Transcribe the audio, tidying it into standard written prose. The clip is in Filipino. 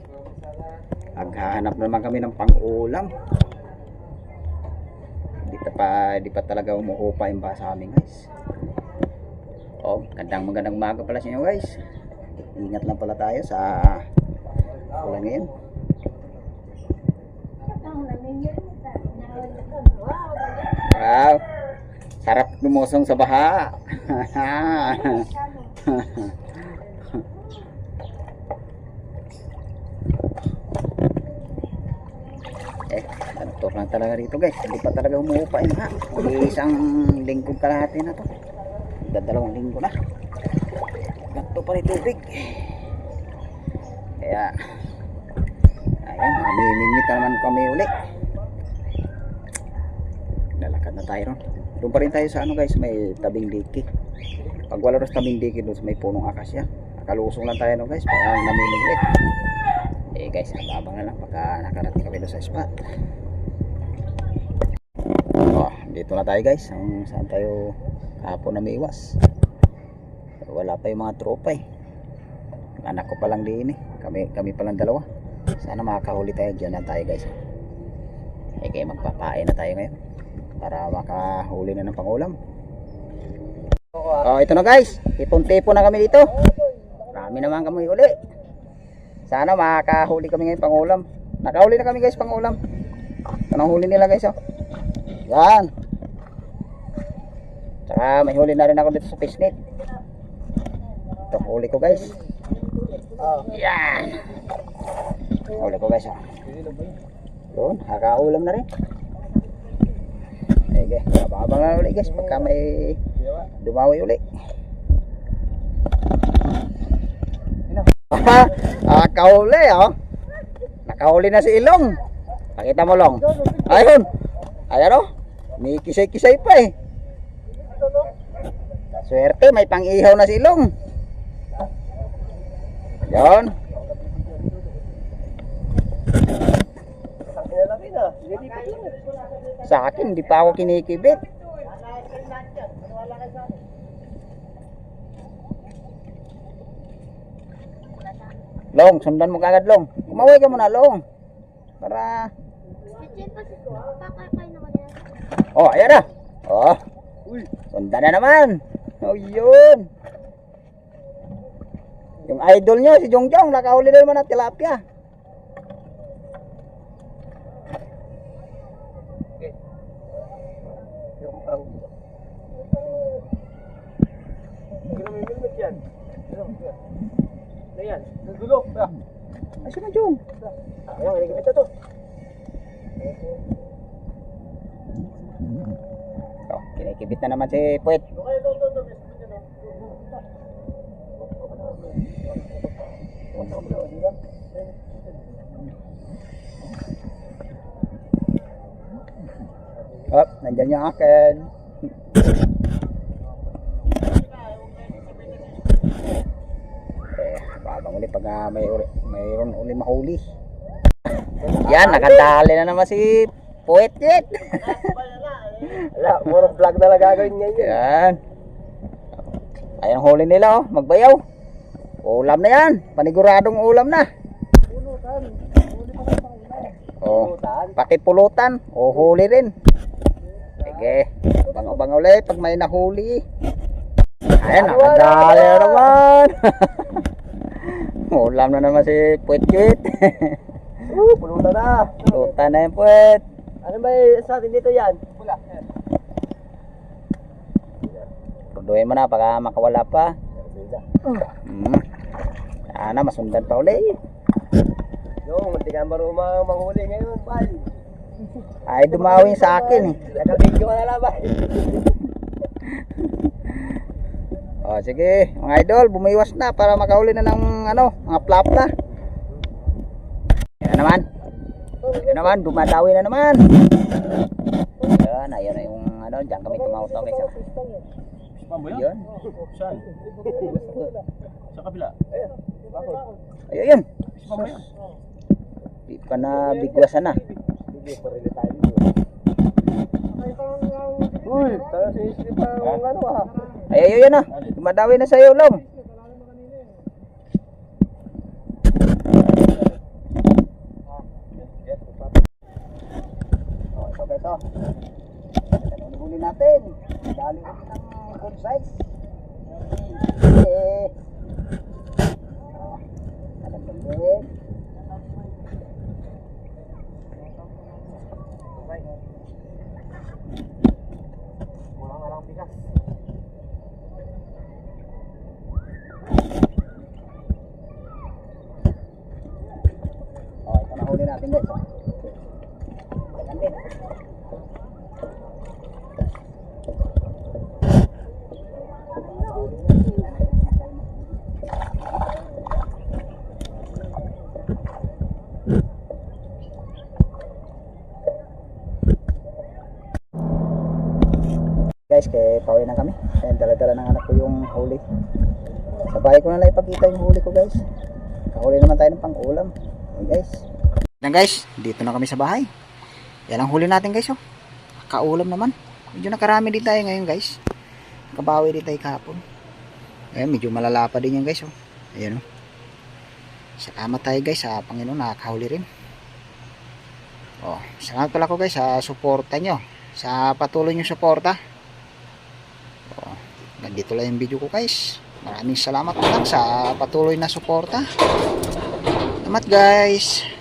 karne. Naghahanap naman kami ng pang-ulam. Di pa talaga umuupa yung basa amin, guys. Oh, magandang umaga pala sa inyo, guys. Ingat lang pala tayo sa ulan ngayon. Wow, sarap lumusong sa baha. Ganito lang talaga rito, guys. Hindi pa talaga umuupa yun, ha. Isang linggo kalahati na to. Dalawang linggo na. Ganito pa rin tubig. Kaya ayun, mamimingit naman kami uli. Lalakad na tayo ron. Doon pa rin tayo sa ano, guys, may tabing diki. Pag wala rin tabing diki doon sa may punong akasya, nakalusong lang tayo, no, guys, para namimingit. Eh, guys, abang na lang pagka nakarating kami doon sa spot. Oh, dito na tayo, guys. Saan tayo kahapon na may iwas. Wala pa yung mga tropa eh. Anak ko pa lang din eh. Kami pa lang dalawa. Sana makakahuli tayo. Diyan na tayo, guys. Eh, kaya magpapain na tayo ngayon para makahuli na ng pangulam. Oh, ito na, guys. Tipon-tipon na kami dito. Marami naman kami uli. Sana makakahuli kami ngayon pangulam. Nakahuli na kami, guys, pangulam. Anong huli nila, guys, oh. Yan. Tsaka may huli na rin ako dito sa fishnet. Ito huli ko, guys. Yan. Huli ko, guys, oh. Yun, nakaulam na rin. Okay, abang na ulit, guys, pagka may dumawi ulit. Nakahuli, oh. Nakahuli na si Ilong. Pakita mo, Long. Ayun. Ayan, oh. May kisay-kisay pa eh. Swerte, may pang-ihaw na si Ilong. Yan. Sa akin, hindi pa ako kinikibit. Long, sundan mo kagad, Long. Kumaway ka muna, Long. Para... Oh, ayan na. Oh. Sundan na naman. Oh, yun. Yung idol nyo, si Jongjong, nakahuli na naman ng tilapia. Ayan, nagulok. Asan na, Jong? Ayan, nagkikita to. Oh, kinikibit na naman si Puwet. Oh, nandyan yung akin. Babang uli pag mayroon uli mahuli. Yan, nakadali na naman si Puwet. Wala, puro vlog na lang gagawin ngayon. Yan. Ayan huli nila, oh, magbayaw. Ulam na yan, paniguradong ulam na. Oh, pati pulutan, oh, huli rin. Sige, bang ulit pag may nahuli. Ayan, nakadali na naman. Ulam na naman si Puwet. Pulutan na. Pulutan na yung Puwet. Ano ba sa atin dito yan? Wala. Tuduhin mo na pagka makawala pa. Sana masundan pa ulit. Yung, hindi ka marumang manghuli ngayon, pal. Ay, dumawin sa akin eh. Nagabigyo ka na lang, pal. O sige, mga idol, bumiwas na para makahuli na ng ano, mga plapla. Yan naman, dumadawi na naman. Ayun na yung ano, diyan kami tumawag-tawag, guys. Ayun. Saan? Sa kabila. Ayun. Di pa na bigwasan na. Uy, tayo sa isip ang ano ha. Ayun na. Dumadawi na sa'yo, Long. ito. Huli natin. Dali ulit ng good size. Okay. Kalagdag. Kulang na lang bigas. Oh, ito na huli natin guys. Oh. Ayan din. Guys, kaya pauwi na kami. Ayan, dala-dala ng anak ko yung huli. Sa bahay ko na lang ipakita yung huli ko guys. Kahuli naman tayo ng pang-ulam. Ayan guys. Yan guys, dito na kami sa bahay. Yan ang huli natin guys oh. Kaulam naman. Medyo nakarami din tayo ngayon guys. Kabawi din tayo kahapon. Ayan, medyo malalapa din yan guys oh. Ayan oh. Salamat tayo guys sa Panginoon, nakakahuli rin. Oh, salamat pala ko guys sa suporta nyo. Sa patuloy nyo suporta. Oh, nandito lang yung video ko guys. Maraming salamat lang sa patuloy na suporta. Salamat guys.